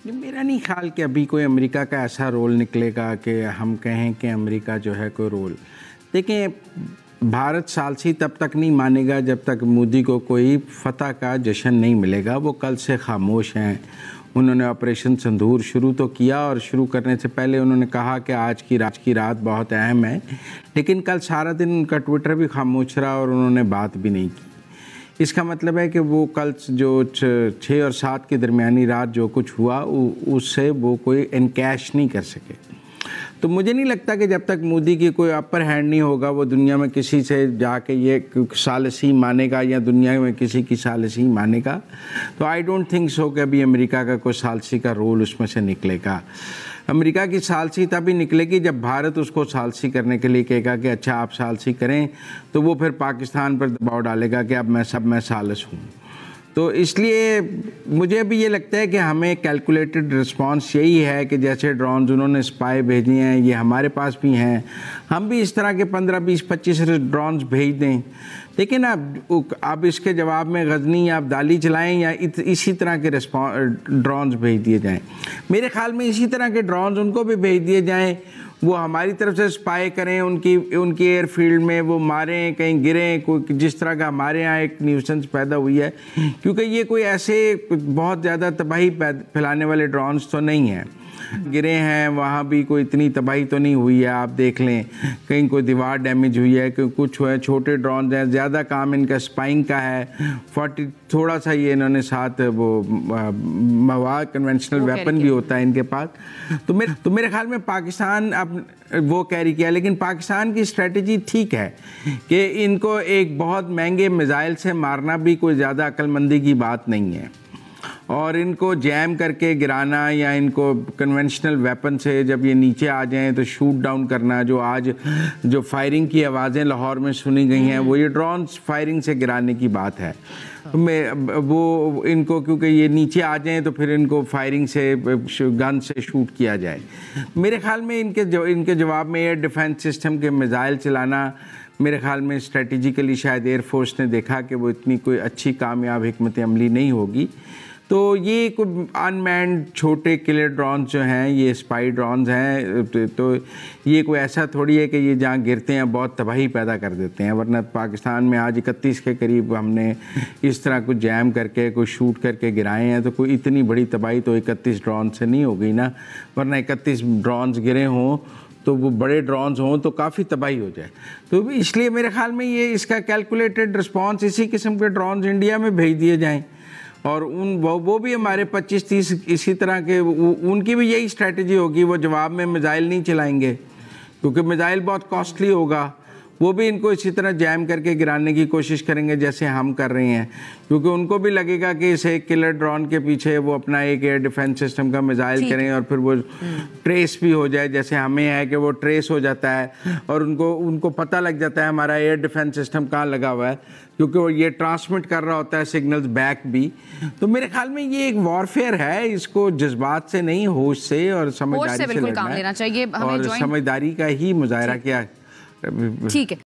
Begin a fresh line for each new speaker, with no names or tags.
मेरा नहीं ख्याल कि अभी कोई अमेरिका का ऐसा रोल निकलेगा कि हम कहें कि अमेरिका जो है कोई रोल। देखिए, भारत सालसी तब तक नहीं मानेगा जब तक मोदी को कोई फतह का जश्न नहीं मिलेगा। वो कल से खामोश हैं। उन्होंने ऑपरेशन सिंदूर शुरू तो किया और शुरू करने से पहले उन्होंने कहा कि आज की रात बहुत अहम है, लेकिन कल सारा दिन उनका ट्विटर भी खामोश रहा और उन्होंने बात भी नहीं की। इसका मतलब है कि वो कल जो 6 और 7 की दरमियानी रात जो कुछ हुआ उससे वो कोई इनकैश नहीं कर सके। तो मुझे नहीं लगता कि जब तक मोदी की कोई अपर हैंड नहीं होगा वो दुनिया में किसी से जाके ये सालिसी मानेगा या दुनिया में किसी की सालिसी मानेगा। तो आई डोंट थिंक सो कि अभी अमेरिका का कोई सालसी का रोल उसमें से निकलेगा। अमेरिका की सालसी तभी निकलेगी जब भारत उसको सालसी करने के लिए कहेगा कि अच्छा आप सालसी करें, तो वो फिर पाकिस्तान पर दबाव डालेगा कि अब मैं सालिस हूँ। तो इसलिए मुझे भी ये लगता है कि हमें कैलकुलेटेड रिस्पांस यही है कि जैसे ड्रोन्स उन्होंने स्पाई भेजी हैं, ये हमारे पास भी हैं, हम भी इस तरह के 15, 20, 25 ड्रोन्स भेज दें। लेकिन अब इसके जवाब में गजनी या अब्दाली चलाएं या इसी तरह के ड्रोन्स भेज दिए जाएं। मेरे ख्याल में इसी तरह के ड्रोन्स उनको भी भेज दिए जाएं, वो हमारी तरफ से स्पाई करें, उनकी एयरफील्ड में वो मारें, कहीं गिरें, कोई जिस तरह का हमारे यहाँ एक न्यूसेंस पैदा हुई है। क्योंकि ये कोई ऐसे बहुत ज़्यादा तबाही फैलाने वाले ड्रोन्स तो नहीं हैं। गिरे हैं वहाँ भी कोई इतनी तबाही तो नहीं हुई है। आप देख लें कहीं कोई दीवार डैमेज हुई है, कुछ हुआ है। छोटे ड्रोन हैं, ज़्यादा काम इनका स्पाइंग का है। 40 थोड़ा सा ये इन्होंने साथ वो मवाद कन्वेंशनल वेपन भी होता है इनके पास। तो मेरे ख्याल में पाकिस्तान अब वो कैरी किया, लेकिन पाकिस्तान की स्ट्रेटजी ठीक है कि इनको एक बहुत महंगे मिसाइल से मारना भी कोई ज़्यादा अक्लमंदी की बात नहीं है, और इनको जैम करके गिराना या इनको कन्वेंशनल वेपन से जब ये नीचे आ जाएं तो शूट डाउन करना। जो आज जो फायरिंग की आवाज़ें लाहौर में सुनी गई हैं वो ये ड्रोन फायरिंग से गिराने की बात है। तो वो इनको क्योंकि ये नीचे आ जाएं तो फिर इनको फायरिंग से गन से शूट किया जाए। मेरे ख्याल में इनके जवाब में एयर डिफेंस सिस्टम के मिसाइल चलाना, मेरे ख्याल में स्ट्रेटेजिकली शायद एयरफोर्स ने देखा कि वो इतनी कोई अच्छी कामयाब हिकमत अमली नहीं होगी। तो ये कोई अनमैन्ड छोटे किलर ड्रोन जो हैं, ये स्पाई ड्रोन्स हैं, तो ये कोई ऐसा थोड़ी है कि ये जहाँ गिरते हैं बहुत तबाही पैदा कर देते हैं। वरना पाकिस्तान में आज 31 के करीब हमने इस तरह कुछ जैम करके कोई शूट करके गिराए हैं, तो कोई इतनी बड़ी तबाही तो 31 ड्रोन से नहीं हो गई ना। वरना 31 ड्रोन्स गिरे हों तो वो बड़े ड्रोन्स हों तो काफ़ी तबाही हो जाए। तो इसलिए मेरे ख्याल में ये इसका कैलकुलेटेड रिस्पॉन्स इसी किस्म के ड्रोन्स इंडिया में भेज दिए जाएँ, और वो भी हमारे 25-30 इसी तरह के उनकी भी यही स्ट्रेटजी होगी। वो जवाब में मिसाइल नहीं चलाएंगे क्योंकि मिसाइल बहुत कॉस्टली होगा। वो भी इनको इसी तरह जैम करके गिराने की कोशिश करेंगे जैसे हम कर रहे हैं, क्योंकि उनको भी लगेगा कि इस एक किलर ड्रोन के पीछे वो अपना एक एयर डिफेंस सिस्टम का मिसाइल करें और फिर वो ट्रेस भी हो जाए, जैसे हमें है कि वो ट्रेस हो जाता है और उनको पता लग जाता है हमारा एयर डिफेंस सिस्टम कहाँ लगा हुआ है, क्योंकि वो ये ट्रांसमिट कर रहा होता है सिग्नल्स बैक भी। तो मेरे ख्याल में ये एक वॉरफेयर है, इसको जज्बात से नहीं होश से और समझदारी से लड़ना है, और समझदारी का ही मुजाहरा किया।
ठीक है।